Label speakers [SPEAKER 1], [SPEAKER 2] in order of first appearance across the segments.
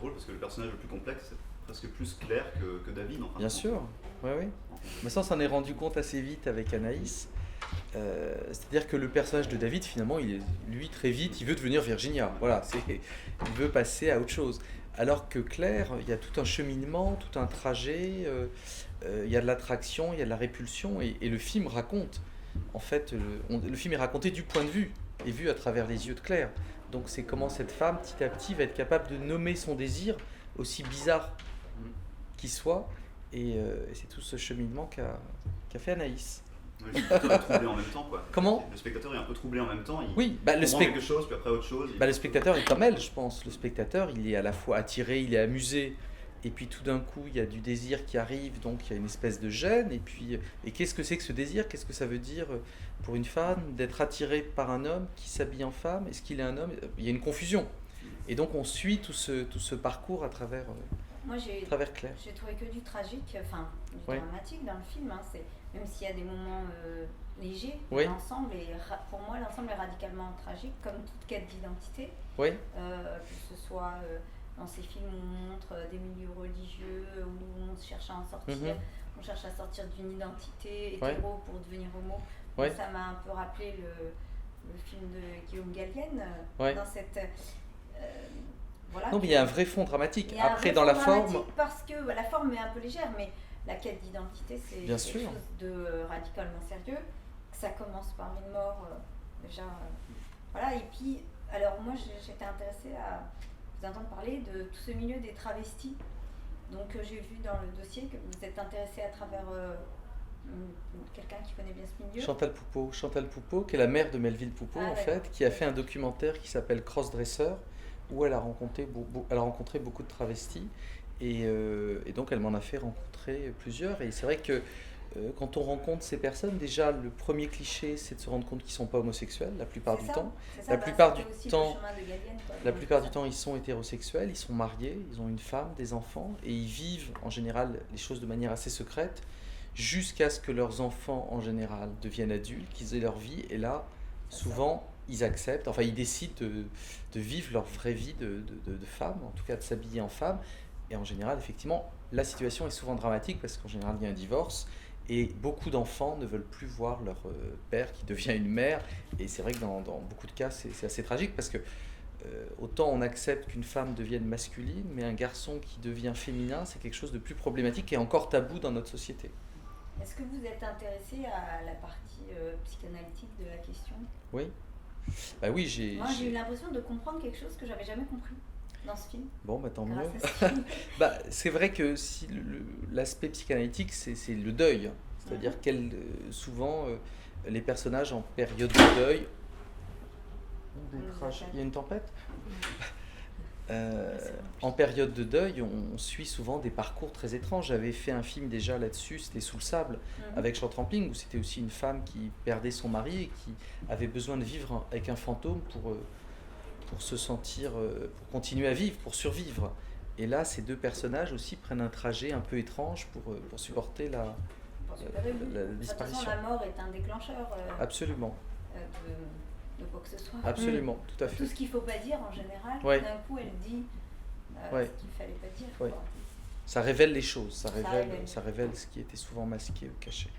[SPEAKER 1] drôle parce que le personnage le plus complexe, c'est presque plus Claire que David, en fin
[SPEAKER 2] Bien
[SPEAKER 1] de compte.
[SPEAKER 2] sûr, oui, oui. Mais ça, on s'en est rendu compte assez vite avec Anaïs. C'est-à-dire que le personnage de David, finalement, lui, très vite, il veut devenir Virginia. Voilà, il veut passer à autre chose. Alors que Claire, il y a tout un cheminement, tout un trajet, il y a de l'attraction, il y a de la répulsion, et le film raconte. En fait, le film est raconté du point de vue, et vu à travers les yeux de Claire. Donc c'est comment cette femme, petit à petit, va être capable de nommer son désir, aussi bizarre qu'il soit, et c'est tout ce cheminement qu'a fait Anaïs.
[SPEAKER 1] Le spectateur est troublé en même temps, quoi.
[SPEAKER 2] Comment ?
[SPEAKER 1] Le spectateur est un peu troublé en même temps, il
[SPEAKER 2] Oui,
[SPEAKER 1] comprend quelque chose, puis après autre chose.
[SPEAKER 2] le spectateur est comme elle, je pense. Le spectateur, il est à la fois attiré, il est amusé, et puis tout d'un coup, il y a du désir qui arrive, donc il y a une espèce de gêne, et qu'est-ce que c'est que ce désir ? Qu'est-ce que ça veut dire pour une femme d'être attirée par un homme qui s'habille en femme ? Est-ce qu'il est un homme ? Il y a une confusion. Et donc on suit tout ce parcours à travers
[SPEAKER 3] Moi,
[SPEAKER 2] Claire.
[SPEAKER 3] j'ai trouvé que du tragique, enfin du
[SPEAKER 2] Ouais.
[SPEAKER 3] dramatique dans le film. Hein, même s'il y a des moments légers,
[SPEAKER 2] Oui.
[SPEAKER 3] pour moi, l'ensemble est radicalement tragique, comme toute quête d'identité.
[SPEAKER 2] Oui,
[SPEAKER 3] Que ce soit dans ces films où on montre des milieux religieux, où on cherche à en sortir, on cherche à sortir d'une identité hétéro pour devenir homo.
[SPEAKER 2] Ouais.
[SPEAKER 3] Ça m'a un peu rappelé le film de Guillaume Gallienne, dans cette... voilà,
[SPEAKER 2] non, mais il y a un vrai fond dramatique.
[SPEAKER 3] il y a un
[SPEAKER 2] Après,
[SPEAKER 3] vrai
[SPEAKER 2] dans
[SPEAKER 3] fond
[SPEAKER 2] la forme,
[SPEAKER 3] dramatique parce que la forme est un peu légère, mais la quête d'identité, c'est
[SPEAKER 2] Bien
[SPEAKER 3] quelque
[SPEAKER 2] sûr.
[SPEAKER 3] chose de radicalement sérieux. Ça commence par une mort, déjà. Voilà, et puis, alors moi, j'étais intéressée à vous entendre parler de tout ce milieu des travestis. Donc, j'ai vu dans le dossier que vous êtes intéressée à travers quelqu'un qui connaît bien ce milieu.
[SPEAKER 2] Chantal Poupeau, qui est la mère de Melville Poupeau, en fait, qui a fait un documentaire qui s'appelle Crossdresser, où elle a rencontré beaucoup de travestis, et donc elle m'en a fait rencontrer plusieurs. Et c'est vrai que quand on rencontre ces personnes, déjà le premier cliché, c'est de se rendre compte qu'ils ne sont pas homosexuels la plupart du temps. La plupart du temps, ils sont hétérosexuels, ils sont mariés, ils ont une femme, des enfants, et ils vivent en général les choses de manière assez secrète, jusqu'à ce que leurs enfants, en général, deviennent adultes, qu'ils aient leur vie, et là, souvent, ils acceptent, enfin, ils décident de vivre leur vraie vie de femme, en tout cas de s'habiller en femme, et en général, effectivement, la situation est souvent dramatique, parce qu'en général, il y a un divorce, et beaucoup d'enfants ne veulent plus voir leur père qui devient une mère, et c'est vrai que dans beaucoup de cas, c'est assez tragique, parce que autant on accepte qu'une femme devienne masculine, mais un garçon qui devient féminin, c'est quelque chose de plus problématique et encore tabou dans notre société.
[SPEAKER 3] Est-ce que vous êtes intéressé à la partie psychanalytique de la question ?
[SPEAKER 2] Oui. Bah oui,
[SPEAKER 3] Moi, j'ai eu l'impression de comprendre quelque chose que j'avais jamais compris dans ce film.
[SPEAKER 2] Bon, bah tant mieux.
[SPEAKER 3] Grâce à ce film.
[SPEAKER 2] Bah, c'est vrai que si l'aspect psychanalytique, c'est le deuil. C'est-à-dire souvent, les personnages en période de deuil... Il y a une tempête ? En période de deuil, on suit souvent des parcours très étranges. J'avais fait un film déjà là-dessus, c'était Sous le sable, avec Charles Rampling, où c'était aussi une femme qui perdait son mari et qui avait besoin de vivre avec un fantôme pour se sentir, pour continuer à vivre, pour survivre. Et là, ces deux personnages aussi prennent un trajet un peu étrange pour supporter la disparition.
[SPEAKER 3] De toute façon, la mort est un déclencheur
[SPEAKER 2] Absolument.
[SPEAKER 3] De quoi que ce soit.
[SPEAKER 2] Absolument, tout à fait.
[SPEAKER 3] Tout ce qu'il ne faut pas dire en général, d'un coup elle dit ce qu'il ne fallait pas dire.
[SPEAKER 2] Ouais. Ça révèle les choses, ça révèle ce qui était souvent masqué ou caché.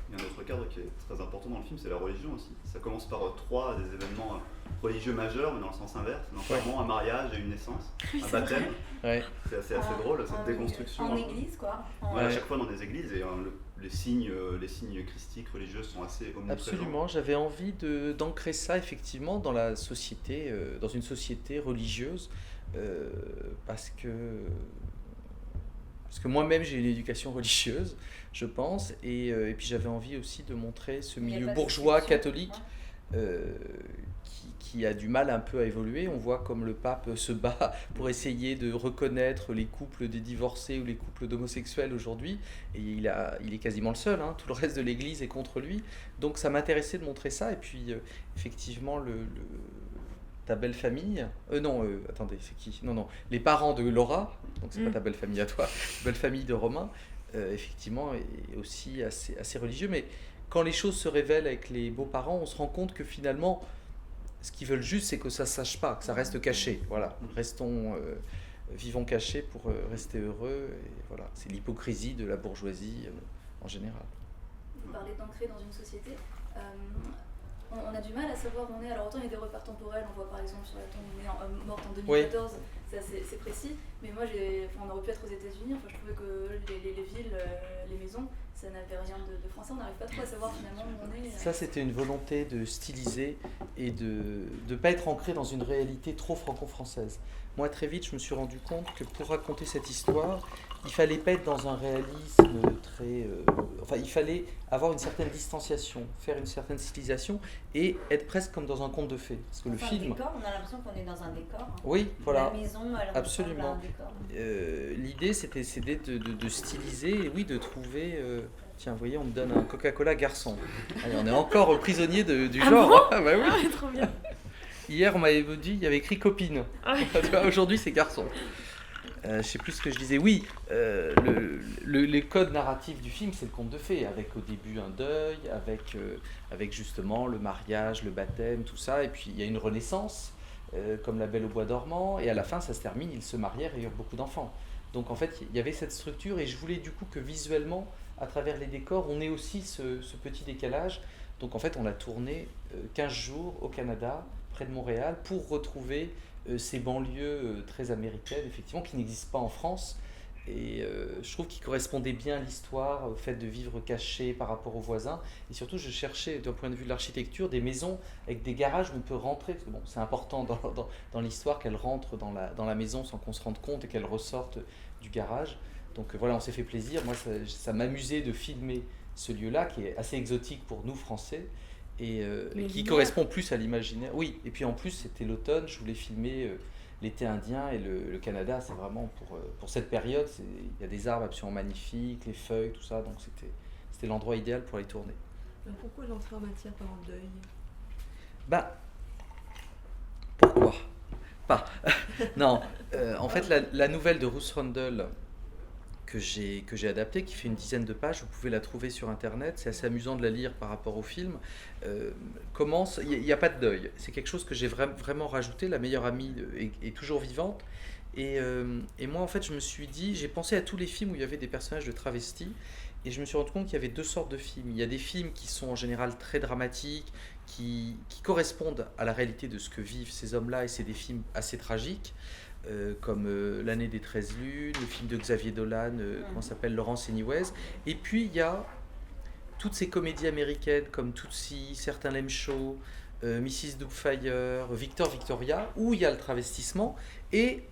[SPEAKER 1] Il y a un autre cadre qui est très important dans le film, c'est la religion aussi. Ça commence par trois des événements religieux majeurs, mais dans le sens inverse. Un enterrement, un mariage et une naissance, un baptême.
[SPEAKER 2] Ouais.
[SPEAKER 1] C'est assez drôle, cette déconstruction.
[SPEAKER 3] En église, quoi.
[SPEAKER 1] À chaque fois dans des églises, et les signes christiques, religieux sont assez omniprésents.
[SPEAKER 2] Absolument, j'avais envie d'ancrer ça effectivement dans la société, dans une société religieuse, parce que moi-même j'ai une éducation religieuse, je pense, et puis j'avais envie aussi de montrer ce milieu bourgeois catholique qui a du mal un peu à évoluer. On voit comme le pape se bat pour essayer de reconnaître les couples des divorcés ou les couples d'homosexuels aujourd'hui, et il est quasiment le seul, tout le reste de l'église est contre lui. Donc ça m'intéressait de montrer ça, et puis effectivement ta belle famille, attendez, c'est qui ? Non, les parents de Laura, donc c'est pas ta belle famille à toi, belle famille de Romain, effectivement est aussi assez religieux, mais quand les choses se révèlent avec les beaux-parents, on se rend compte que finalement, ce qu'ils veulent juste, c'est que ça ne se sache pas, que ça reste caché. Voilà, restons vivons cachés pour rester heureux. Et voilà, c'est l'hypocrisie de la bourgeoisie en général.
[SPEAKER 4] Vous parlez d'ancrer dans une société. On a du mal à savoir où on est. Alors autant il y a des repères temporels, on voit par exemple sur la tombe morte en 2014, oui. C'est précis, mais moi on aurait pu être aux États-Unis, je trouvais que les villes, les maisons, ça n'avait rien de français, on n'arrive pas trop à savoir finalement où on est.
[SPEAKER 2] Ça c'était une volonté de styliser et de ne pas être ancré dans une réalité trop franco-française. Moi très vite je me suis rendu compte que pour raconter cette histoire, il fallait pas être dans un réalisme très... il fallait avoir une certaine distanciation, faire une certaine stylisation et être presque comme dans un conte de fées. Parce que le film...
[SPEAKER 3] Décor, on a l'impression qu'on est dans un décor. Hein.
[SPEAKER 2] Oui, voilà.
[SPEAKER 3] La maison, elle
[SPEAKER 2] absolument.
[SPEAKER 3] Un décor.
[SPEAKER 2] L'idée, c'était de styliser et oui, de trouver... Tiens, vous voyez, on me donne un Coca-Cola garçon. Allez, on est encore prisonnier du genre.
[SPEAKER 5] Bon
[SPEAKER 2] ah bah oui.
[SPEAKER 5] Ah, trop bien.
[SPEAKER 2] Hier, on m'avait dit, il y avait écrit copine. Aujourd'hui, c'est garçon. Je sais plus ce que je disais. Oui, les codes narratifs du film, c'est le conte de fées, avec au début un deuil, avec justement le mariage, le baptême, tout ça. Et puis il y a une renaissance, comme La Belle au bois dormant. Et à la fin, ça se termine, ils se marièrent et eurent beaucoup d'enfants. Donc en fait, il y avait cette structure et je voulais du coup que visuellement, à travers les décors, on ait aussi ce petit décalage. Donc en fait, on a tourné 15 jours au Canada, près de Montréal, pour retrouver ces banlieues très américaines, effectivement, qui n'existent pas en France. Et je trouve qu'ils correspondaient bien à l'histoire, au fait de vivre caché par rapport aux voisins. Et surtout, je cherchais, d'un point de vue de l'architecture, des maisons avec des garages où on peut rentrer. Parce que bon, c'est important dans l'histoire qu'elle rentre dans la maison sans qu'on se rende compte et qu'elle ressorte du garage. Donc voilà, on s'est fait plaisir. Moi, ça m'amusait de filmer ce lieu-là, qui est assez exotique pour nous, Français. Et qui correspond plus à l'imaginaire. Oui, et puis en plus, c'était l'automne, je voulais filmer l'été indien et le Canada, c'est vraiment pour cette période, il y a des arbres absolument magnifiques, les feuilles, tout ça, donc c'était l'endroit idéal pour les tourner.
[SPEAKER 5] Mais pourquoi l'entrée en matière par le deuil ?
[SPEAKER 2] Pourquoi pas Non, en fait, la nouvelle de Ruth Rundle, que j'ai adapté, qui fait une dizaine de pages, vous pouvez la trouver sur internet, c'est assez amusant de la lire par rapport au film, commence, il n'y a pas de deuil, c'est quelque chose que j'ai vraiment rajouté, la meilleure amie est toujours vivante, et moi en fait je me suis dit, j'ai pensé à tous les films où il y avait des personnages de travestis, et je me suis rendu compte qu'il y avait deux sortes de films. Il y a des films qui sont en général très dramatiques, qui correspondent à la réalité de ce que vivent ces hommes-là, et c'est des films assez tragiques, comme L'année des 13 lunes, le film de Xavier Dolan, comment s'appelle, Laurence Anyways. Et puis il y a toutes ces comédies américaines comme Tootsie, Certain Lame Show, Mrs. Doubtfire, Victor Victoria, où il y a le travestissement et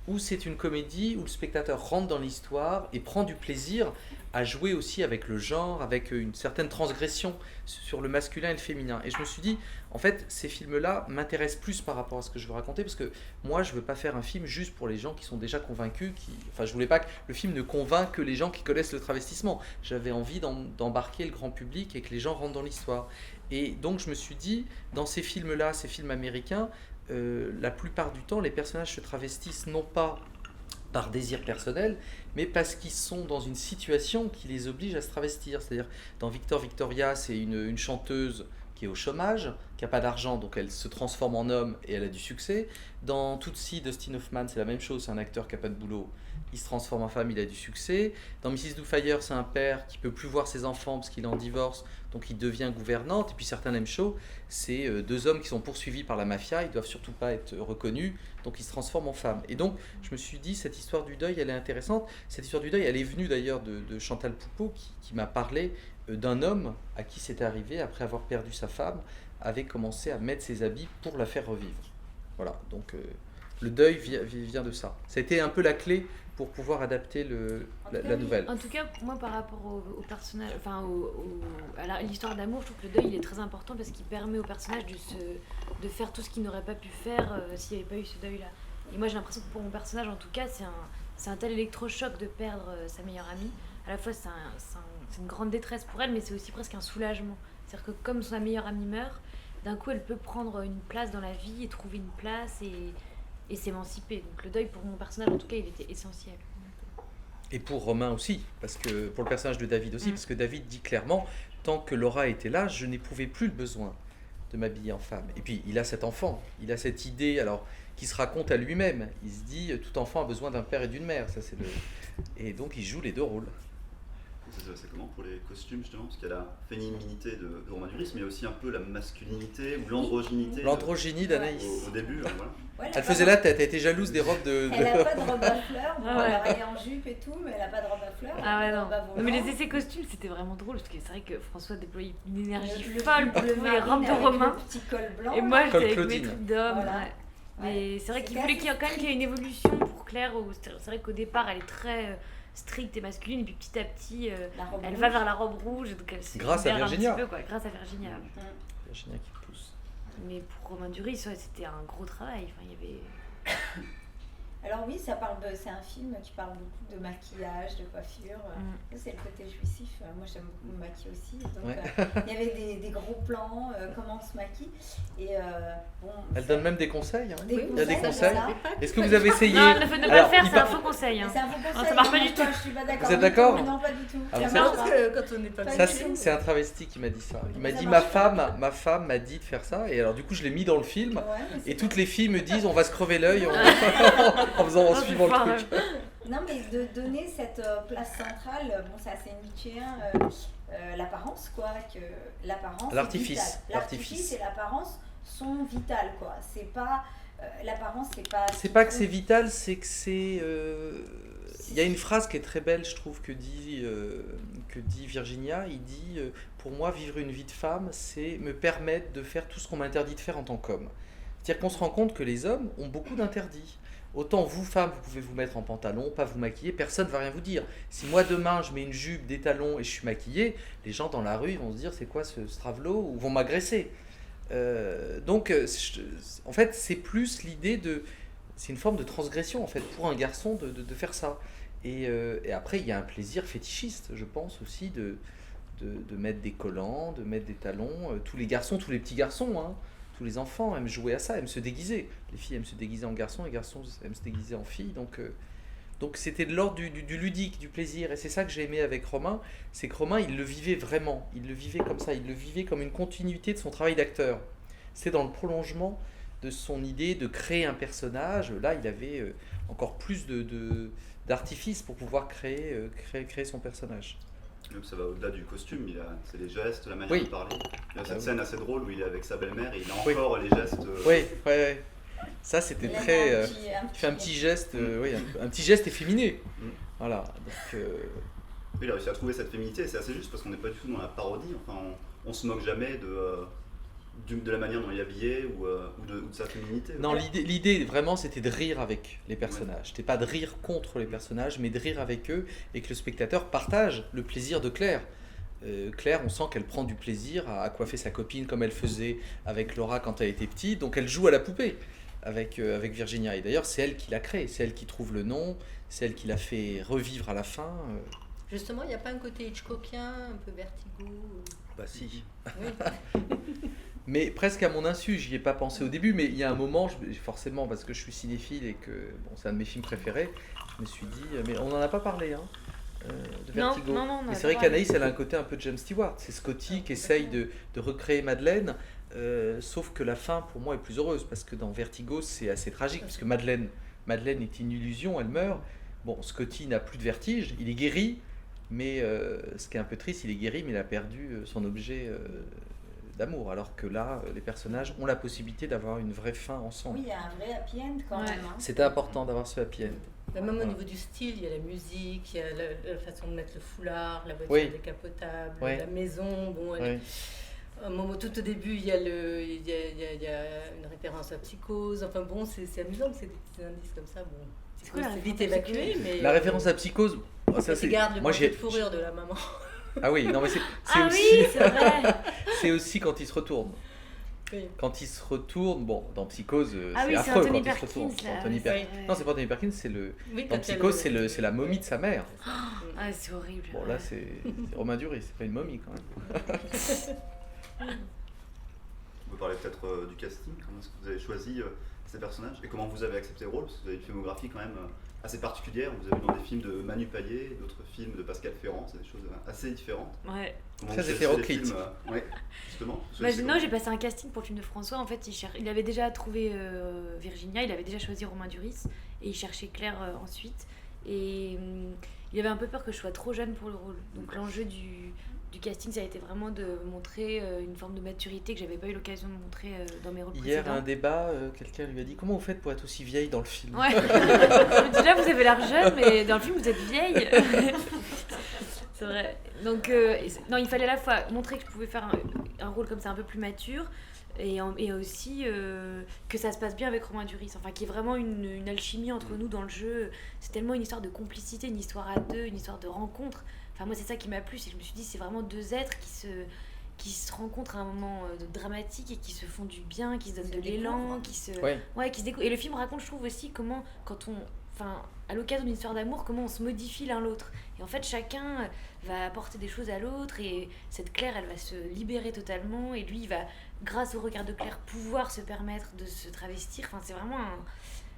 [SPEAKER 2] où c'est une comédie où le spectateur rentre dans l'histoire et prend du plaisir à jouer aussi avec le genre, avec une certaine transgression sur le masculin et le féminin. Et je me suis dit, en fait, ces films-là m'intéressent plus par rapport à ce que je veux raconter, parce que moi, je veux pas faire un film juste pour les gens qui sont déjà convaincus. Je voulais pas que le film ne convainque que les gens qui connaissent le travestissement. J'avais envie d'embarquer le grand public et que les gens rentrent dans l'histoire. Et donc, je me suis dit, dans ces films-là, ces films américains, la plupart du temps, les personnages se travestissent non pas par désir personnel, mais parce qu'ils sont dans une situation qui les oblige à se travestir. C'est-à-dire, dans Victor Victoria, c'est une chanteuse qui est au chômage, qui n'a pas d'argent, donc elle se transforme en homme et elle a du succès. Dans Tootsie, Dustin Hoffman, c'est la même chose, c'est un acteur qui n'a pas de boulot, il se transforme en femme, il a du succès. Dans Mrs. Doubtfire, c'est un père qui ne peut plus voir ses enfants parce qu'il est en divorce, donc il devient gouvernante. Et puis Certain Lame Show, c'est deux hommes qui sont poursuivis par la mafia, ils ne doivent surtout pas être reconnus, donc ils se transforment en femmes. Et donc je me suis dit, cette histoire du deuil, elle est intéressante. Cette histoire du deuil, elle est venue d'ailleurs de Chantal Poupeau, qui m'a parlé d'un homme à qui c'était arrivé, après avoir perdu sa femme, avait commencé à mettre ses habits pour la faire revivre. Voilà, donc le deuil vient de ça. C'était un peu la clé pour pouvoir adapter la nouvelle.
[SPEAKER 5] En tout cas, moi par rapport au personnage, à l'histoire d'amour, je trouve que le deuil il est très important parce qu'il permet au personnage de faire tout ce qu'il n'aurait pas pu faire s'il n'y avait pas eu ce deuil-là. Et moi j'ai l'impression que pour mon personnage, en tout cas, c'est un tel électrochoc de perdre sa meilleure amie. À la fois c'est une grande détresse pour elle, mais c'est aussi presque un soulagement. C'est-à-dire que comme sa meilleure amie meurt, d'un coup elle peut prendre une place dans la vie et trouver une place et s'émanciper. Donc le deuil pour mon personnage, en tout cas, il était essentiel.
[SPEAKER 2] Et pour Romain aussi, parce que pour le personnage de David aussi, parce que David dit clairement, tant que Laura était là, je n'éprouvais plus le besoin de m'habiller en femme. Et puis, il a cet enfant, il a cette idée, alors, qui se raconte à lui-même. Il se dit, tout enfant a besoin d'un père et d'une mère. Ça, c'est le... Et donc, il joue les deux rôles.
[SPEAKER 1] C'est comment pour les costumes, justement? Parce qu'il y a la fémininité de Romain Duris, mais il y a aussi un peu la masculinité ou l'androgynité.
[SPEAKER 2] L'androgynie d'Anaïs.
[SPEAKER 1] Au début, voilà.
[SPEAKER 3] Ouais,
[SPEAKER 2] Elle faisait la tête, elle était jalouse des robes de...
[SPEAKER 3] Elle n'a pas de robe à fleurs, bon, alors elle est en jupe et tout, mais elle n'a pas de robe à fleurs.
[SPEAKER 5] Ah ouais, non.
[SPEAKER 3] Non,
[SPEAKER 5] Mais les essais costumes, c'était vraiment drôle, parce que c'est vrai que François déployait une énergie
[SPEAKER 3] le
[SPEAKER 5] folle pour trouver les robes de
[SPEAKER 3] avec
[SPEAKER 5] Romain.
[SPEAKER 3] le petit col blanc.
[SPEAKER 5] Et moi,
[SPEAKER 2] Col
[SPEAKER 5] j'étais avec mes
[SPEAKER 2] Claudine.
[SPEAKER 5] trucs d'homme.
[SPEAKER 3] Voilà.
[SPEAKER 5] Ouais. Mais c'est vrai
[SPEAKER 3] C'est
[SPEAKER 5] qu'il voulait
[SPEAKER 3] clair.
[SPEAKER 5] quand même qu'il y ait une évolution pour Claire. C'est vrai qu'au départ, elle est très stricte et masculine, et puis petit à petit,
[SPEAKER 3] La robe
[SPEAKER 5] elle
[SPEAKER 3] rouge.
[SPEAKER 5] va vers la robe rouge, donc elle se
[SPEAKER 2] Grâce à
[SPEAKER 5] libère
[SPEAKER 2] Virginia.
[SPEAKER 5] un petit peu, quoi, grâce à Virginia.
[SPEAKER 2] Virginia qui pousse.
[SPEAKER 5] Mais pour Romain Duris, ouais, c'était un gros travail. Enfin, il y avait...
[SPEAKER 3] Alors oui, c'est un film qui parle beaucoup de maquillage, de coiffure. Ça, c'est le côté jouissif. Moi, j'aime beaucoup me maquiller aussi. Donc,
[SPEAKER 2] Ouais.
[SPEAKER 3] il y avait des gros plans, comment on se maquille. Et bon,
[SPEAKER 2] Elle donne même des conseils. Hein.
[SPEAKER 3] des
[SPEAKER 2] Il y a des
[SPEAKER 3] conseils,
[SPEAKER 2] conseils.
[SPEAKER 3] voilà.
[SPEAKER 2] Est-ce que vous avez essayé?
[SPEAKER 5] Non, ne pas
[SPEAKER 2] Alors,
[SPEAKER 5] le faire,
[SPEAKER 2] il
[SPEAKER 5] c'est un
[SPEAKER 2] par-
[SPEAKER 5] faux conseil. Hein.
[SPEAKER 3] C'est un faux conseil.
[SPEAKER 5] ça marche pas
[SPEAKER 3] non,
[SPEAKER 5] du tout.
[SPEAKER 3] Je suis pas d'accord.
[SPEAKER 2] Vous êtes
[SPEAKER 3] du
[SPEAKER 2] d'accord?
[SPEAKER 3] tout. Non, pas du tout.
[SPEAKER 2] Ah,
[SPEAKER 3] Ça
[SPEAKER 2] vous
[SPEAKER 3] marche
[SPEAKER 2] êtes-
[SPEAKER 3] pas.
[SPEAKER 6] Parce que quand on n'est pas
[SPEAKER 3] Pas
[SPEAKER 2] Ça,
[SPEAKER 3] du tout.
[SPEAKER 2] c'est un travesti qui m'a dit ça. Il m'a
[SPEAKER 3] Ça
[SPEAKER 2] dit,
[SPEAKER 3] marche
[SPEAKER 2] ma femme m'a dit de faire ça. Et alors, du coup, je l'ai mis dans le film.
[SPEAKER 3] Ouais, mais c'est
[SPEAKER 2] Et toutes les filles me disent, on va se crever l'œil en
[SPEAKER 5] Ah,
[SPEAKER 2] suivant
[SPEAKER 5] c'est
[SPEAKER 2] le
[SPEAKER 5] foireux.
[SPEAKER 2] truc.
[SPEAKER 3] Non, mais de donner cette place centrale, bon, c'est assez nietzschéen, l'apparence, quoi, que l'apparence.
[SPEAKER 2] L'artifice.
[SPEAKER 3] est vitale. L'artifice et l'apparence sont vitales, quoi. C'est pas l'apparence, c'est pas.
[SPEAKER 2] C'est pas que c'est vital, c'est que c'est. Il y a une phrase qui est très belle, je trouve, que dit Virginia. Il dit pour moi, vivre une vie de femme, c'est me permettre de faire tout ce qu'on m'interdit de faire en tant qu'homme. C'est-à-dire qu'on se rend compte que les hommes ont beaucoup d'interdits. Autant vous, femmes, vous pouvez vous mettre en pantalon, pas vous maquiller, personne ne va rien vous dire. Si moi, demain, je mets une jupe, des talons et je suis maquillée, les gens dans la rue ils vont se dire c'est quoi ce stravelot ou vont m'agresser. En fait, c'est plus l'idée de... C'est une forme de transgression, en fait, pour un garçon de faire ça. Et après, il y a un plaisir fétichiste, je pense, aussi, de mettre des collants, de mettre des talons. Tous les garçons, tous les petits garçons, hein, tous les enfants aiment jouer à ça, aiment se déguiser. Les filles aiment se déguiser en garçons, les garçons aiment se déguiser en filles. Donc c'était de l'ordre du ludique, du plaisir. Et c'est ça que j'ai aimé avec Romain, c'est que Romain, il le vivait vraiment. Il le vivait comme ça, il le vivait comme une continuité de son travail d'acteur. C'est dans le prolongement de son idée de créer un personnage. Là, il avait encore plus d'artifice pour pouvoir créer son personnage.
[SPEAKER 1] Même ça va au-delà du costume, c'est les gestes, la manière
[SPEAKER 2] Oui.
[SPEAKER 1] de parler. Il y a cette
[SPEAKER 2] oui.
[SPEAKER 1] scène assez drôle où il est avec sa belle-mère et il a
[SPEAKER 2] Oui.
[SPEAKER 1] encore les gestes.
[SPEAKER 2] Oui, ouais. Ça, c'était
[SPEAKER 3] Il a
[SPEAKER 2] très...
[SPEAKER 3] fait
[SPEAKER 2] il fait un petit geste, oui, un petit geste efféminé.
[SPEAKER 1] Mm.
[SPEAKER 2] Voilà. Donc,
[SPEAKER 1] Oui, il a réussi à trouver cette féminité et c'est assez juste parce qu'on n'est pas du tout dans la parodie. Enfin, on se moque jamais de la manière dont il est habillé ou de sa féminité.
[SPEAKER 2] non, l'idée vraiment, c'était de rire avec les personnages. C'était pas de rire contre les personnages, mais de rire avec eux et que le spectateur partage le plaisir de Claire. Claire, on sent qu'elle prend du plaisir à coiffer sa copine comme elle faisait avec Laura quand elle était petite. Donc elle joue à la poupée avec Virginia. Et d'ailleurs, c'est elle qui l'a créé, c'est elle qui trouve le nom, c'est elle qui l'a fait revivre à la fin.
[SPEAKER 6] Justement, il n'y a pas un côté Hitchcockien, un peu Vertigo?
[SPEAKER 2] Bah si.
[SPEAKER 6] Oui.
[SPEAKER 2] Mais presque à mon insu, j'y ai pas pensé au début, mais il y a un moment, forcément parce que je suis cinéphile et que bon, c'est un de mes films préférés, je me suis dit, mais on n'en a pas parlé, hein, de Vertigo.
[SPEAKER 5] Non,
[SPEAKER 2] mais c'est vrai qu'Anaïs, elle a un côté un peu James Stewart, c'est Scotty qui essaye de recréer Madeleine, sauf que la fin pour moi est plus heureuse, parce que dans Vertigo c'est assez tragique, parce que Madeleine est une illusion, elle meurt. Bon, Scotty n'a plus de vertige, il est guéri, mais ce qui est un peu triste, il est guéri, mais il a perdu son objet d'amour, alors que là, les personnages ont la possibilité d'avoir une vraie fin ensemble.
[SPEAKER 3] Oui, il y a un vrai happy end quand même. Hein.
[SPEAKER 2] C'était important d'avoir ce happy end.
[SPEAKER 6] Même
[SPEAKER 2] Voilà.
[SPEAKER 6] au niveau du style, il y a la musique, il y a la façon de mettre le foulard, la voiture
[SPEAKER 2] Oui.
[SPEAKER 6] décapotable,
[SPEAKER 2] Oui.
[SPEAKER 6] la maison. Bon,
[SPEAKER 2] Oui.
[SPEAKER 6] un moment, tout au début, il y a une référence à Psychose. Enfin bon, c'est amusant, c'est des petits indices comme ça. Bon,
[SPEAKER 5] C'est quoi la
[SPEAKER 6] c'est vite
[SPEAKER 5] référence à
[SPEAKER 6] évacué,
[SPEAKER 5] Psychose
[SPEAKER 6] mais
[SPEAKER 2] La référence à Psychose, oh, ça
[SPEAKER 6] tu
[SPEAKER 2] c'est...
[SPEAKER 6] gardes le
[SPEAKER 2] Moi,
[SPEAKER 6] manteau de fourrure de la maman.
[SPEAKER 2] Ah oui, non mais c'est
[SPEAKER 5] Ah
[SPEAKER 2] aussi...
[SPEAKER 5] oui, c'est vrai.
[SPEAKER 2] c'est aussi quand il se retourne.
[SPEAKER 6] Oui.
[SPEAKER 2] Quand il se retourne, bon, dans Psychose,
[SPEAKER 5] Ah oui, c'est
[SPEAKER 2] affreux
[SPEAKER 5] Anthony
[SPEAKER 2] quand il se
[SPEAKER 5] Perkins,
[SPEAKER 2] retourne. C'est
[SPEAKER 5] là,
[SPEAKER 2] Anthony
[SPEAKER 5] oui,
[SPEAKER 2] Perkins.
[SPEAKER 5] c'est vrai.
[SPEAKER 2] Non, c'est pas Anthony Perkins, c'est le...
[SPEAKER 6] Oui,
[SPEAKER 2] Dans
[SPEAKER 6] quand
[SPEAKER 2] Psychose,
[SPEAKER 6] elle-
[SPEAKER 2] c'est la momie de sa mère.
[SPEAKER 5] Ah, c'est horrible.
[SPEAKER 2] Bon, là, c'est Romain Duris, c'est pas une momie quand même.
[SPEAKER 1] On peut parler peut-être du casting. Comment est-ce que vous avez choisi ces personnages et comment vous avez accepté le rôle, parce que vous avez une filmographie quand même assez particulière. Vous avez vu dans des films de Manu Payet, d'autres films de Pascal Ferrand, c'est des choses assez différentes.
[SPEAKER 5] Ouais.
[SPEAKER 1] Comment
[SPEAKER 2] Très
[SPEAKER 1] vous choisissez les
[SPEAKER 2] hétéroclite.
[SPEAKER 1] films, ouais, justement.
[SPEAKER 5] Non, j'ai passé un casting pour le film de François. En fait, il avait déjà trouvé Virginia, il avait déjà choisi Romain Duris et il cherchait Claire ensuite. Et il avait un peu peur que je sois trop jeune pour le rôle. Donc l'enjeu du casting, ça a été vraiment de montrer une forme de maturité que j'avais pas eu l'occasion de montrer dans mes rôles
[SPEAKER 2] Hier,
[SPEAKER 5] précédents.
[SPEAKER 2] à un débat, quelqu'un lui a dit comment vous faites pour être aussi vieille dans le film.
[SPEAKER 5] Ouais. Déjà, vous avez l'air jeune, mais dans le film, vous êtes vieille. C'est vrai. Donc, non, il fallait à la fois montrer que je pouvais faire un rôle comme ça un peu plus mature et aussi que ça se passe bien avec Romain Duris. Enfin, qu'il y ait vraiment une alchimie entre nous dans le jeu. C'est tellement une histoire de complicité, une histoire à deux, une histoire de rencontre. Enfin, moi, c'est ça qui m'a plu. C'est que je me suis dit, c'est vraiment deux êtres qui se rencontrent à un moment dramatique et qui se font du bien, qui se donnent de l'élan, qui se découvrent. Et le film raconte, je trouve aussi, comment, à l'occasion d'une histoire d'amour, comment on se modifie l'un l'autre. Et en fait, chacun va apporter des choses à l'autre et cette Claire, elle va se libérer totalement et lui, il va, grâce au regard de Claire, pouvoir se permettre de se travestir. Enfin, c'est vraiment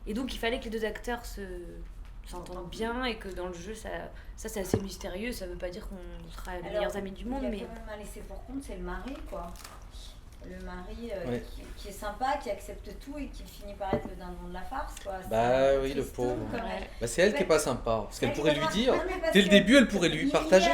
[SPEAKER 5] Et donc, il fallait que les deux acteurs s'entendent bien et que dans le jeu, ça c'est assez mystérieux. Ça veut pas dire qu'on sera les meilleurs amis du monde,
[SPEAKER 3] il y a
[SPEAKER 5] mais...
[SPEAKER 3] quand même un laissé pour compte, c'est le mari, quoi. Le mari
[SPEAKER 2] Ouais.
[SPEAKER 3] qui est sympa, qui accepte tout et qui finit par être le dindon de la farce, quoi.
[SPEAKER 2] Bah
[SPEAKER 3] C'est
[SPEAKER 2] oui, le
[SPEAKER 3] triston,
[SPEAKER 2] pauvre.
[SPEAKER 3] quand même.
[SPEAKER 2] Bah, c'est elle qui est pas sympa, parce qu'elle
[SPEAKER 3] Elle
[SPEAKER 2] pourrait
[SPEAKER 3] est
[SPEAKER 2] lui
[SPEAKER 3] pas-
[SPEAKER 2] dire,
[SPEAKER 3] Non, mais parce
[SPEAKER 2] dès le
[SPEAKER 3] que
[SPEAKER 2] début, elle pourrait lui partager.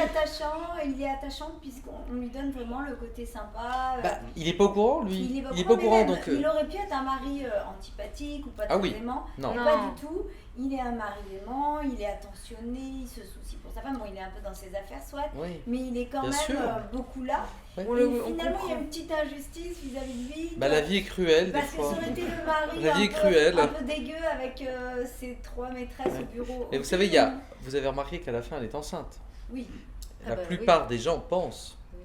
[SPEAKER 3] Il est attachant puisqu'on lui donne vraiment le côté sympa.
[SPEAKER 2] Bah, il est pas au courant, lui.
[SPEAKER 3] Il est
[SPEAKER 2] pas
[SPEAKER 3] pas
[SPEAKER 2] au
[SPEAKER 3] au courant,
[SPEAKER 2] courant,
[SPEAKER 3] mais
[SPEAKER 2] donc.
[SPEAKER 3] même, il aurait pu être un mari antipathique ou pas
[SPEAKER 2] Ah
[SPEAKER 3] très
[SPEAKER 2] oui.
[SPEAKER 3] aimant.
[SPEAKER 2] Non.
[SPEAKER 3] Mais
[SPEAKER 5] Non.
[SPEAKER 3] pas du tout. Il est un mari aimant, il est attentionné, il se soucie pour sa femme. Bon, il est un peu dans ses affaires, soit,
[SPEAKER 2] Oui.
[SPEAKER 3] mais il est quand
[SPEAKER 2] Bien
[SPEAKER 3] même
[SPEAKER 2] sûr.
[SPEAKER 3] beaucoup là.
[SPEAKER 2] Ouais.
[SPEAKER 3] Et
[SPEAKER 5] On
[SPEAKER 3] finalement, il y
[SPEAKER 5] comprend.
[SPEAKER 3] a une petite injustice vis-à-vis de lui.
[SPEAKER 2] Bah, la vie est cruelle, des
[SPEAKER 3] Parce que
[SPEAKER 2] fois.
[SPEAKER 3] ça aurait été le mari
[SPEAKER 2] La vie est
[SPEAKER 3] un
[SPEAKER 2] cruelle.
[SPEAKER 3] peu dégueu avec ses 3 maîtresses
[SPEAKER 2] Ouais.
[SPEAKER 3] au bureau.
[SPEAKER 2] Et vous savez, vous avez remarqué qu'à la fin, elle est enceinte.
[SPEAKER 3] Oui.
[SPEAKER 6] Ah
[SPEAKER 2] La
[SPEAKER 6] bah
[SPEAKER 2] plupart des gens pensent.
[SPEAKER 6] Oui.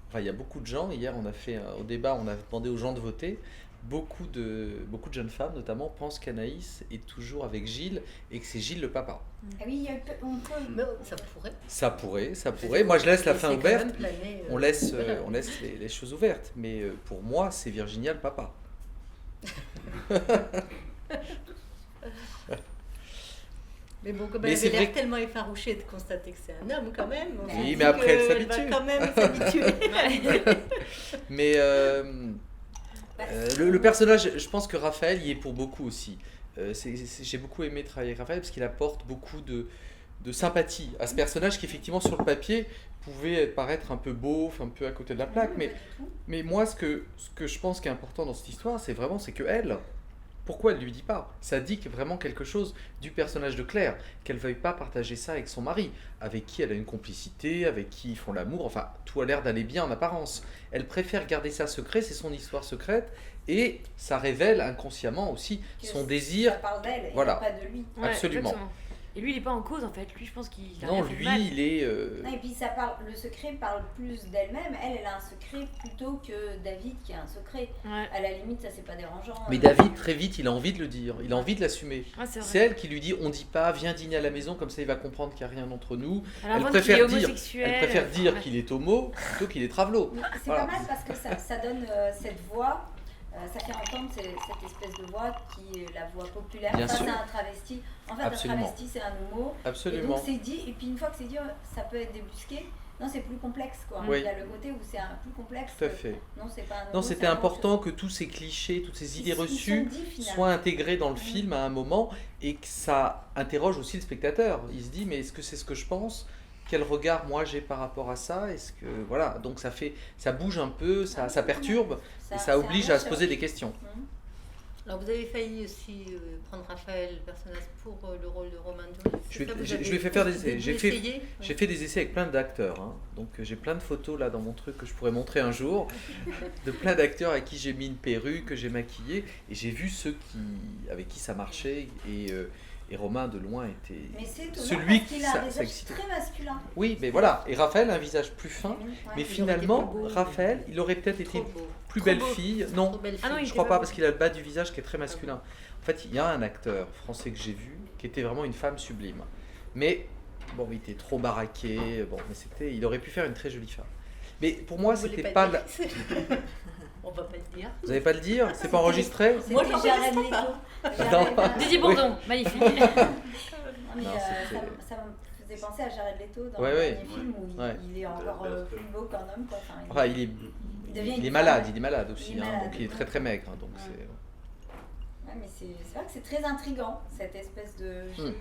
[SPEAKER 2] Enfin, il y a beaucoup de gens. Hier, on a fait au débat, on a demandé aux gens de voter. Beaucoup de jeunes femmes, notamment, pensent qu'Anaïs est toujours avec Gilles et que c'est Gilles le papa.
[SPEAKER 3] Ah oui, on peut.
[SPEAKER 6] Mais ça pourrait.
[SPEAKER 2] Ça pourrait. Moi, je laisse la fin
[SPEAKER 6] Laisser quand même
[SPEAKER 2] ouverte.
[SPEAKER 6] planer,
[SPEAKER 2] On laisse,
[SPEAKER 6] voilà.
[SPEAKER 2] on laisse les choses ouvertes. Mais pour moi, c'est Virginia le papa.
[SPEAKER 6] Mais bon, comme
[SPEAKER 2] Mais
[SPEAKER 6] elle
[SPEAKER 2] c'est
[SPEAKER 6] avait
[SPEAKER 2] vrai
[SPEAKER 6] l'air tellement effarouchée de constater que c'est un homme quand même. On se
[SPEAKER 2] Oui,
[SPEAKER 6] dit
[SPEAKER 2] mais après, elle
[SPEAKER 6] qu'elle va
[SPEAKER 2] s'habitue.
[SPEAKER 6] quand même s'habituer.
[SPEAKER 2] Mais le personnage, je pense que Raphaël y est pour beaucoup aussi. J'ai beaucoup aimé travailler avec Raphaël parce qu'il apporte beaucoup de sympathie à ce personnage qui, effectivement, sur le papier, pouvait paraître un peu beauf, un peu à côté de la plaque. Mais moi, ce que je pense qui est important dans cette histoire, c'est que elle, pourquoi elle lui dit pas? Ça dit vraiment quelque chose du personnage de Claire, qu'elle veuille pas partager ça avec son mari, avec qui elle a une complicité, avec qui ils font l'amour, enfin tout a l'air d'aller bien en apparence. Elle préfère garder ça secret, c'est son histoire secrète, et ça révèle inconsciemment aussi son désir.
[SPEAKER 3] Ça parle d'elle et
[SPEAKER 2] Voilà.
[SPEAKER 3] pas de lui.
[SPEAKER 5] Ouais,
[SPEAKER 2] Absolument.
[SPEAKER 5] exactement. Et lui, il est pas en cause en fait. Lui, je pense qu'il a
[SPEAKER 2] Non,
[SPEAKER 5] rien fait de
[SPEAKER 2] lui,
[SPEAKER 5] mal.
[SPEAKER 2] il est.
[SPEAKER 3] Non, et puis le secret parle plus d'elle-même. Elle a un secret plutôt que David qui a un secret.
[SPEAKER 5] Ouais.
[SPEAKER 3] À la limite, ça c'est pas dérangeant.
[SPEAKER 2] Mais David, très vite, il a envie de le dire, il a envie de l'assumer.
[SPEAKER 5] Ouais, c'est
[SPEAKER 2] C'est
[SPEAKER 5] vrai.
[SPEAKER 2] elle qui lui dit on dit pas, viens dîner à la maison, comme ça il va comprendre qu'il n'y a rien entre nous.
[SPEAKER 5] Elle
[SPEAKER 2] Elle
[SPEAKER 5] invente qu'il est
[SPEAKER 2] préfère dire,
[SPEAKER 5] homosexuel.
[SPEAKER 2] elle préfère dire
[SPEAKER 5] Ouais.
[SPEAKER 2] qu'il est homo plutôt qu'il est travelo.
[SPEAKER 3] Mais c'est
[SPEAKER 2] Voilà.
[SPEAKER 3] pas mal parce que ça donne cette voix, ça fait entendre cette espèce de voix qui est la voix populaire
[SPEAKER 2] Bien
[SPEAKER 3] face
[SPEAKER 2] sûr.
[SPEAKER 3] à un travesti. En fait,
[SPEAKER 2] Absolument.
[SPEAKER 3] un travesti, c'est un homo. Et
[SPEAKER 2] Absolument.
[SPEAKER 3] donc c'est dit, et puis une fois que c'est dit, ça peut être débusqué. Non, c'est plus complexe quoi.
[SPEAKER 2] Oui.
[SPEAKER 3] Il y a le côté où c'est un plus complexe.
[SPEAKER 2] Tout à fait.
[SPEAKER 3] Non, c'est pas un homo,
[SPEAKER 2] Non,
[SPEAKER 3] c'est
[SPEAKER 2] c'était
[SPEAKER 3] un
[SPEAKER 2] important
[SPEAKER 3] monstre.
[SPEAKER 2] que tous ces clichés, toutes ces idées
[SPEAKER 3] Ils sont
[SPEAKER 2] reçues
[SPEAKER 3] dits, finalement.
[SPEAKER 2] soient intégrés dans le
[SPEAKER 3] Mhm.
[SPEAKER 2] film à un moment et que ça interroge aussi le spectateur. Il se dit mais est-ce que c'est ce que je pense? Quel regard moi j'ai par rapport à ça? Est-ce que voilà, donc ça bouge un peu, ça perturbe et ça
[SPEAKER 3] c'est
[SPEAKER 2] oblige
[SPEAKER 3] un
[SPEAKER 2] à se poser des
[SPEAKER 3] recherche.
[SPEAKER 2] questions.
[SPEAKER 3] Mhm.
[SPEAKER 6] Alors vous avez failli aussi prendre Raphaël, le personnage, pour le rôle de Romain Duris.
[SPEAKER 2] Je
[SPEAKER 6] C'est ça, vous
[SPEAKER 2] lui
[SPEAKER 6] avez
[SPEAKER 2] ai fait faire des
[SPEAKER 6] au
[SPEAKER 2] essais.
[SPEAKER 6] début
[SPEAKER 2] J'ai
[SPEAKER 6] essayé
[SPEAKER 2] fait des essais avec plein d'acteurs, hein. Donc j'ai plein de photos là dans mon truc que je pourrais montrer un jour, de plein d'acteurs à qui j'ai mis une perruque, que j'ai maquillé, et j'ai vu ceux avec qui ça marchait, et Romain de loin était
[SPEAKER 3] Mais c'est étonnant
[SPEAKER 2] celui
[SPEAKER 3] parce
[SPEAKER 2] qui
[SPEAKER 3] qu'il a un
[SPEAKER 2] ça
[SPEAKER 3] visage
[SPEAKER 2] excitait.
[SPEAKER 3] très masculin.
[SPEAKER 2] Oui, mais voilà, et Raphaël a un visage plus fin,
[SPEAKER 3] Ouais.
[SPEAKER 2] mais
[SPEAKER 6] Il aurait été
[SPEAKER 2] finalement
[SPEAKER 6] plus beau,
[SPEAKER 2] Raphaël, il aurait peut-être
[SPEAKER 6] Trop
[SPEAKER 2] été
[SPEAKER 6] beau.
[SPEAKER 2] plus
[SPEAKER 6] Trop
[SPEAKER 2] belle
[SPEAKER 6] beau.
[SPEAKER 2] fille,
[SPEAKER 6] Trop
[SPEAKER 2] non.
[SPEAKER 6] belle
[SPEAKER 5] Ah non,
[SPEAKER 6] fille.
[SPEAKER 5] il
[SPEAKER 2] Je crois
[SPEAKER 5] était
[SPEAKER 2] pas
[SPEAKER 5] pas
[SPEAKER 2] parce qu'il a le bas du visage qui est très masculin. En fait, il y a un acteur français que j'ai vu qui était vraiment une femme sublime. Mais bon, il était trop baraqué. Bon, mais il aurait pu faire une très jolie femme. Mais pour moi,
[SPEAKER 6] Vous voulez
[SPEAKER 2] c'était
[SPEAKER 6] pas
[SPEAKER 2] pas.
[SPEAKER 6] dire. On va pas le dire.
[SPEAKER 2] Vous n'allez pas le dire? C'est pas enregistré?
[SPEAKER 6] Moi,
[SPEAKER 3] C'était
[SPEAKER 6] j'enregistre
[SPEAKER 3] Jared
[SPEAKER 6] pas.
[SPEAKER 3] Leto.
[SPEAKER 5] Didier Bourdon, magnifique.
[SPEAKER 3] Non, mais,
[SPEAKER 2] Non, c'était-
[SPEAKER 3] ça me faisait penser à Jared Leto dans
[SPEAKER 2] Ouais,
[SPEAKER 3] le
[SPEAKER 2] ouais.
[SPEAKER 3] dernier film où il est encore plus beau qu'un homme. Quoi. Enfin,
[SPEAKER 2] Enfin, il
[SPEAKER 3] devient
[SPEAKER 2] est
[SPEAKER 3] une
[SPEAKER 2] malade,
[SPEAKER 3] femme.
[SPEAKER 2] il est malade aussi,
[SPEAKER 3] Il est
[SPEAKER 2] hein,
[SPEAKER 3] malade.
[SPEAKER 2] donc il est très très maigre. Hein, donc
[SPEAKER 3] Ouais.
[SPEAKER 2] c'est...
[SPEAKER 3] Ouais, mais c'est vrai que c'est très intriguant, cette espèce de jeu.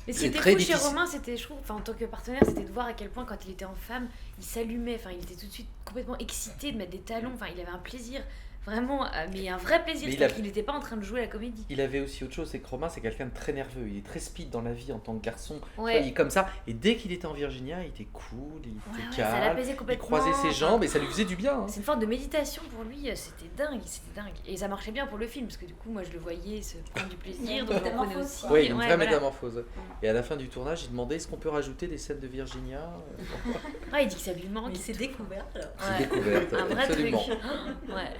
[SPEAKER 5] Mais ce
[SPEAKER 2] C'est
[SPEAKER 5] qui était
[SPEAKER 2] très
[SPEAKER 5] fou chez
[SPEAKER 2] difficile.
[SPEAKER 5] Romain, c'était, je trouve, enfin, en tant que partenaire, c'était de voir à quel point, quand il était en femme, il s'allumait. Enfin, il était tout de suite complètement excité de mettre des talons. Enfin, il avait un plaisir, vraiment, mais un vrai plaisir.
[SPEAKER 2] Mais il
[SPEAKER 5] C'est-à-dire
[SPEAKER 2] a-
[SPEAKER 5] qu'il n'était pas en train de jouer la comédie.
[SPEAKER 2] Il avait aussi autre chose, c'est que Romain, c'est quelqu'un de très nerveux. Il est très speed dans la vie en tant que garçon.
[SPEAKER 5] Ouais.
[SPEAKER 2] Il est comme ça. Et dès qu'il était en Virginia, il était cool, il était
[SPEAKER 5] Ouais, ça
[SPEAKER 2] calme.
[SPEAKER 5] l'apaisait
[SPEAKER 2] Il
[SPEAKER 5] complètement.
[SPEAKER 2] croisait ses jambes et ça lui faisait du bien. hein.
[SPEAKER 5] C'est une forme de méditation pour lui, c'était dingue, c'était dingue. Et ça marchait bien pour le film, parce que du coup, moi, je le voyais se prendre du plaisir, donc je le prenais aussi.
[SPEAKER 2] Oui, une
[SPEAKER 5] Ouais,
[SPEAKER 2] vraie
[SPEAKER 5] voilà.
[SPEAKER 2] métamorphose. Et à la fin du tournage, il demandait est-ce qu'on peut rajouter des scènes de Virginia?
[SPEAKER 5] Ah, il dit que ça lui manque.
[SPEAKER 6] Mais c'est découvert alors.
[SPEAKER 2] C'est découverte,
[SPEAKER 5] Un vrai
[SPEAKER 2] absolument.
[SPEAKER 5] truc. Ouais.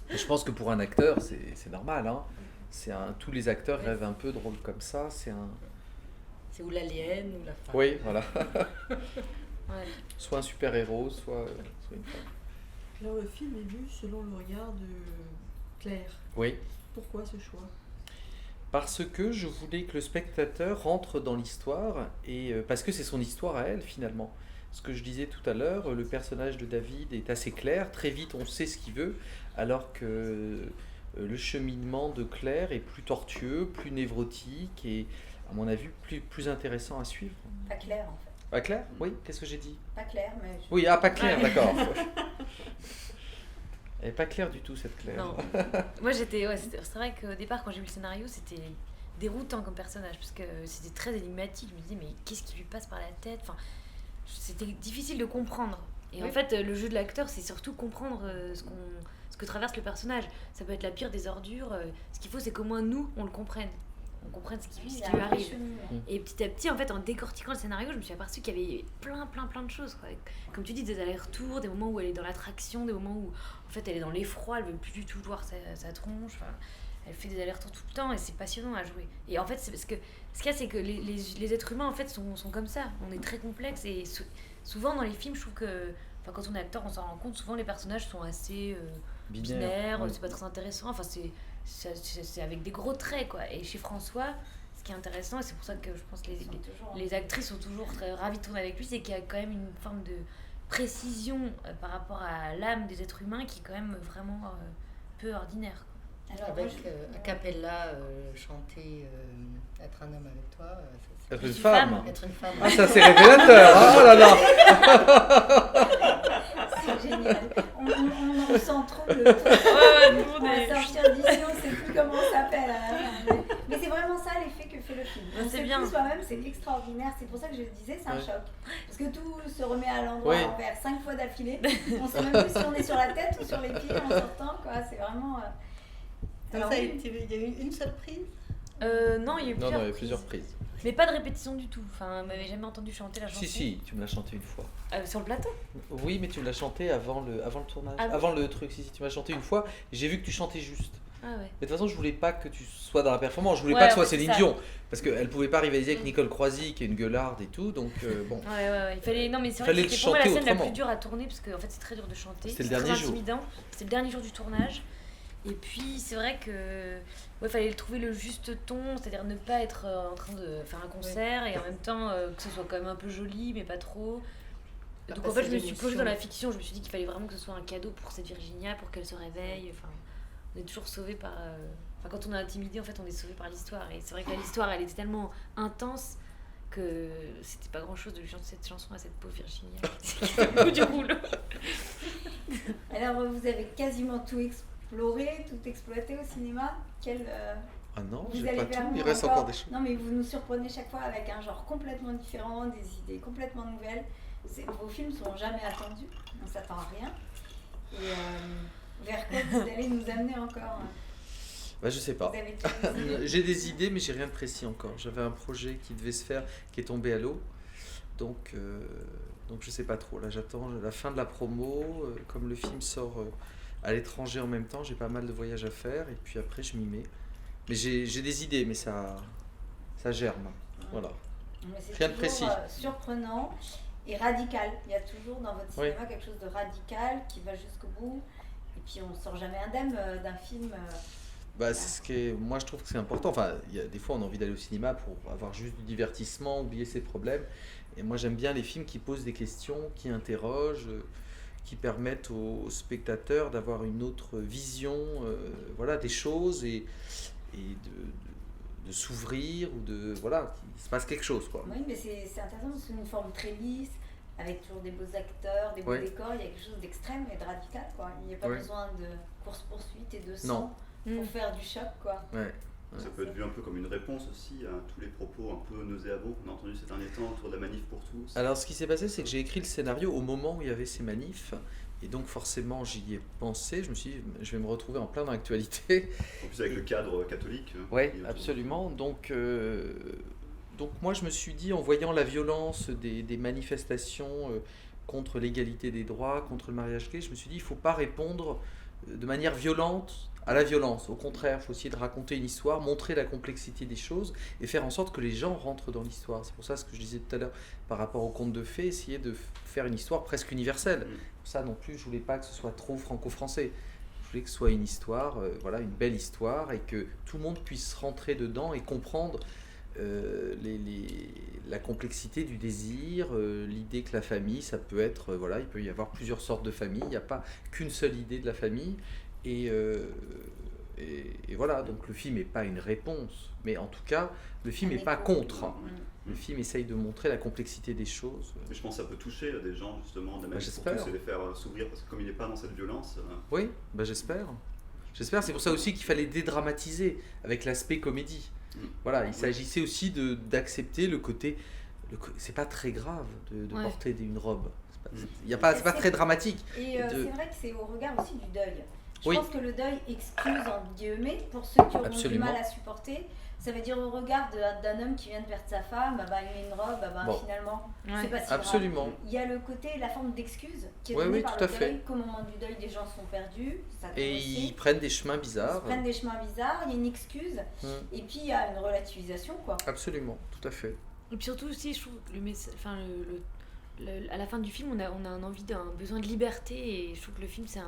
[SPEAKER 2] Et je pense que pour un acteur, c'est normal. Hein. Tous les acteurs rêvent un peu de rôles comme ça. C'est un...
[SPEAKER 6] C'est ou l'alien ou la femme.
[SPEAKER 2] Oui, voilà.
[SPEAKER 5] Ouais.
[SPEAKER 2] Soit un super-héros, soit une femme.
[SPEAKER 7] Alors le film est vu selon le regard de Claire.
[SPEAKER 2] Oui.
[SPEAKER 7] Pourquoi ce choix?
[SPEAKER 2] Parce que je voulais que le spectateur rentre dans l'histoire, et parce que c'est son histoire à elle finalement. Ce que je disais tout à l'heure, le personnage de David est assez clair, très vite on sait ce qu'il veut, alors que le cheminement de Claire est plus tortueux, plus névrotique, et à mon avis plus intéressant à suivre.
[SPEAKER 3] Pas clair en fait.
[SPEAKER 2] Pas clair? Oui, qu'est-ce que j'ai dit?
[SPEAKER 3] Pas clair, mais.
[SPEAKER 2] Oui, pas clair,
[SPEAKER 5] Ouais.
[SPEAKER 2] d'accord. Elle n'est pas claire du tout cette Claire.
[SPEAKER 5] Non. Moi, c'est vrai qu'au départ, quand j'ai vu le scénario, c'était déroutant comme personnage, parce que c'était très énigmatique. Je me disais, mais qu'est-ce qui lui passe par la tête? Enfin, c'était difficile de comprendre. Et
[SPEAKER 6] Oui.
[SPEAKER 5] en fait, le jeu de l'acteur, c'est surtout comprendre ce que traverse le personnage. Ça peut être la pire des ordures. Ce qu'il faut, c'est qu'au moins nous, on le comprenne. On comprenne ce qui lui arrive. Et petit à petit, en fait, en décortiquant le scénario, je me suis aperçue qu'il y avait plein de choses. Quoi. Comme tu dis, des allers-retours, des moments où elle est dans l'attraction, des moments où, en fait, elle est dans l'effroi, elle veut plus du tout voir sa tronche. Enfin, elle fait des allers-retours tout le temps et c'est passionnant à jouer. Et en fait, c'est parce que ce qu'il y a, c'est que les êtres humains, en fait, sont comme ça. On est très complexes et souvent dans les films, je trouve que, enfin, quand on est acteur, on s'en rend compte. Souvent, les personnages sont assez binaires,
[SPEAKER 2] oui.
[SPEAKER 5] c'est pas très intéressant. Enfin, c'est avec des gros traits, quoi. Et chez François, ce qui est intéressant, et c'est pour ça que je pense que les actrices sont toujours très ravies de tourner avec lui, c'est qu'il y a quand même une forme de précision par rapport à l'âme des êtres humains qui est quand même vraiment peu ordinaire.
[SPEAKER 3] Alors,
[SPEAKER 6] Avec
[SPEAKER 3] moi,
[SPEAKER 6] a cappella, chanter Être un homme avec toi.
[SPEAKER 2] Être une
[SPEAKER 5] Une
[SPEAKER 2] femme.
[SPEAKER 5] femme.
[SPEAKER 6] Être une femme.
[SPEAKER 2] Ah, ça c'est révélateur. Oh là là.
[SPEAKER 3] c'est génial. On en ressent trop le truc. On va sortir d'ici, on sait plus comment on s'appelle à la fin. Mais c'est vraiment ça l'effet que fait le film. On
[SPEAKER 5] C'est
[SPEAKER 3] sait
[SPEAKER 5] bien.
[SPEAKER 3] plus soi-même, c'est extraordinaire. C'est pour ça que je le disais, c'est un
[SPEAKER 2] Ouais.
[SPEAKER 3] choc. Parce que tout se remet à l'endroit
[SPEAKER 2] Oui.
[SPEAKER 3] à l'envers 5 fois d'affilée. On sait même plus si on est sur la tête ou sur les pieds en sortant. Quoi. C'est vraiment. Alors,
[SPEAKER 6] Ça a
[SPEAKER 3] oui.
[SPEAKER 6] été- il y a eu une seule prise.
[SPEAKER 5] Non, il y a eu
[SPEAKER 2] Non,
[SPEAKER 5] plusieurs,
[SPEAKER 2] il y a plusieurs prises.
[SPEAKER 5] Mais pas de répétition du tout. Enfin, on m'avait jamais entendu chanter la chanson.
[SPEAKER 2] Si, tu me l'as chanté une fois.
[SPEAKER 5] Sur le plateau.
[SPEAKER 2] Oui, mais tu me l'as chanté avant le tournage.
[SPEAKER 5] Ah bon
[SPEAKER 2] Avant le truc, si, tu m'as chanté une fois. Et j'ai vu que tu chantais juste.
[SPEAKER 5] Ah ouais.
[SPEAKER 2] Mais de toute façon, je voulais pas que tu sois dans la performance. Je voulais
[SPEAKER 5] Ouais,
[SPEAKER 2] pas que ce soit
[SPEAKER 5] en fait,
[SPEAKER 2] Céline
[SPEAKER 5] c'est ça.
[SPEAKER 2] Dion. Parce qu'elle pouvait pas rivaliser avec
[SPEAKER 5] Mm.
[SPEAKER 2] Nicole Croisy, qui est une gueularde et tout. Donc, bon.
[SPEAKER 5] Ouais. Il fallait. Non, mais c'est vrai
[SPEAKER 2] Fallait
[SPEAKER 5] que
[SPEAKER 2] le
[SPEAKER 5] c'était pour moi la
[SPEAKER 2] chanter
[SPEAKER 5] scène la
[SPEAKER 2] autrement.
[SPEAKER 5] plus dure à tourner parce qu'en fait c'est très dur de chanter.
[SPEAKER 2] C'était le
[SPEAKER 5] C'est très
[SPEAKER 2] dernier jour.
[SPEAKER 5] intimidant. C'était le dernier jour du tournage. Et puis c'est vrai que fallait trouver le juste ton, c'est-à-dire ne pas être en train de faire un concert et en même temps que ce soit quand même un peu joli mais pas trop.
[SPEAKER 6] Pas
[SPEAKER 5] Donc en
[SPEAKER 6] passer
[SPEAKER 5] fait je me suis
[SPEAKER 6] d'émotion.
[SPEAKER 5] plongée dans la fiction, je me suis dit qu'il fallait vraiment que ce soit un cadeau pour cette Virginia, pour qu'elle se réveille. Enfin, on est toujours sauvé par. Enfin, quand on est intimidé, en fait, on est sauvé par l'histoire. Et c'est vrai que l'histoire, elle était tellement intense que c'était pas grand chose de lui chanter cette chanson à cette pauvre Virginia qui fait le bout du rouleau.
[SPEAKER 3] Alors, vous avez quasiment tout exploré, tout exploité au cinéma.
[SPEAKER 2] Ah non,
[SPEAKER 3] Vous
[SPEAKER 2] j'ai
[SPEAKER 3] allez
[SPEAKER 2] pas
[SPEAKER 3] vers
[SPEAKER 2] tout.
[SPEAKER 3] nous
[SPEAKER 2] Il reste encore des choses.
[SPEAKER 3] Non, mais vous nous surprenez chaque fois avec un genre complètement différent, des idées complètement nouvelles. Vos films sont jamais attendus, on s'attend à rien. Et vers quoi vous allez nous amener encore?
[SPEAKER 2] Bah, je sais pas.
[SPEAKER 3] Vous avez déjà des idées?
[SPEAKER 2] J'ai des idées, mais j'ai rien de précis encore. J'avais un projet qui devait se faire, qui est tombé à l'eau. Donc je sais pas trop. Là, j'attends la fin de la promo. Comme le film sort à l'étranger en même temps, j'ai pas mal de voyages à faire. Et puis après, je m'y mets. Mais j'ai des idées, mais ça germe. Voilà.
[SPEAKER 3] Mais c'est
[SPEAKER 2] Rien de
[SPEAKER 3] toujours,
[SPEAKER 2] précis.
[SPEAKER 3] Surprenant et radical. Il y a toujours dans votre
[SPEAKER 2] Oui.
[SPEAKER 3] cinéma quelque chose de radical qui va jusqu'au bout. Et puis on sort jamais indemne d'un film.
[SPEAKER 2] Bah, moi je trouve que c'est important. Enfin, il y a des fois on a envie d'aller au cinéma pour avoir juste du divertissement, oublier ses problèmes. Et moi j'aime bien les films qui posent des questions, qui interrogent, qui permettent aux spectateurs d'avoir une autre vision, voilà, des choses et de s'ouvrir ou voilà, qu'il se passe quelque chose, quoi.
[SPEAKER 3] Oui, mais c'est intéressant, c'est une forme très lisse, avec toujours des beaux acteurs, des beaux décors, il y a quelque chose d'extrême et de radical, quoi. Il n'y a pas besoin de course-poursuite et de sang pour faire du choc, quoi.
[SPEAKER 2] Ouais.
[SPEAKER 1] Ça peut être vu un peu comme une réponse aussi à tous les propos un peu nauséabonds qu'on a entendus ces derniers temps autour de la manif pour tous.
[SPEAKER 2] Alors ce qui s'est passé, c'est que j'ai écrit le scénario au moment où il y avait ces manifs. Et donc forcément j'y ai pensé, je me suis dit je vais me retrouver en plein dans l'actualité.
[SPEAKER 1] En plus avec le cadre catholique.
[SPEAKER 2] Oui, absolument. Donc moi je me suis dit en voyant la violence des manifestations contre l'égalité des droits, contre le mariage gay, je me suis dit il ne faut pas répondre de manière violente à la violence. Au contraire, il faut essayer de raconter une histoire, montrer la complexité des choses et faire en sorte que les gens rentrent dans l'histoire. C'est pour ça ce que je disais tout à l'heure par rapport au conte de fées, essayer de faire une histoire presque universelle. Pour ça non plus, je voulais pas que ce soit trop franco-français. Je voulais que ce soit une histoire, voilà, une belle histoire et que tout le monde puisse rentrer dedans et comprendre la complexité du désir, l'idée que la famille, ça peut être, voilà, il peut y avoir plusieurs sortes de familles, il n'y a pas qu'une seule idée de la famille. Et voilà, donc le film n'est pas une réponse, mais en tout cas, le film n'est pas contre. Le film essaye de montrer la complexité des choses.
[SPEAKER 1] Mais je pense que ça peut toucher des gens, justement, de mettre pour tous et les faire s'ouvrir, parce que comme il n'est pas dans cette violence...
[SPEAKER 2] Oui, j'espère. J'espère, c'est pour ça aussi qu'il fallait dédramatiser avec l'aspect comédie. Voilà, il s'agissait aussi d'accepter le côté... C'est pas très grave de porter une robe. C'est pas très dramatique.
[SPEAKER 3] Et c'est vrai que c'est au regard aussi du deuil. Je pense que le deuil excuse, en guillemets, pour ceux qui auront du mal à supporter. Ça veut dire au regard d'un homme qui vient de perdre sa femme, il met une robe, finalement, c'est pas si
[SPEAKER 2] absolument.
[SPEAKER 3] grave. Il y a le côté, la forme d'excuse qui est donnée par le deuil, qu'au moment du deuil, les gens sont perdus.
[SPEAKER 2] Et ils prennent des chemins bizarres.
[SPEAKER 3] Il y a une excuse, et puis il y a une relativisation, quoi.
[SPEAKER 2] Absolument, tout à fait.
[SPEAKER 5] Et puis surtout aussi, je trouve, à la fin du film, on a un besoin de liberté, et je trouve que le film, c'est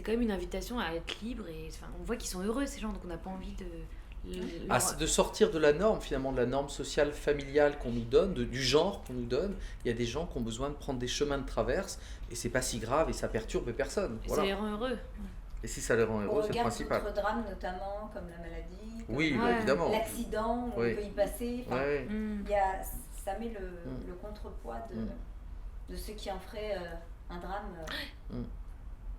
[SPEAKER 5] quand même une invitation à être libre, et on voit qu'ils sont heureux, ces gens, donc on n'a pas envie de
[SPEAKER 2] sortir de la norme, finalement, de la norme sociale, familiale qu'on nous donne, du genre qu'on nous donne. Il y a des gens qui ont besoin de prendre des chemins de traverse, et c'est pas si grave, et ça perturbe personne.
[SPEAKER 5] Voilà. Ça les rend heureux.
[SPEAKER 2] Et si ça les rend heureux, c'est le principal.
[SPEAKER 3] D'autres drames, notamment, comme la maladie,
[SPEAKER 2] évidemment.
[SPEAKER 3] L'accident, on peut y passer. Ça met le contrepoids de ceux qui en feraient un drame.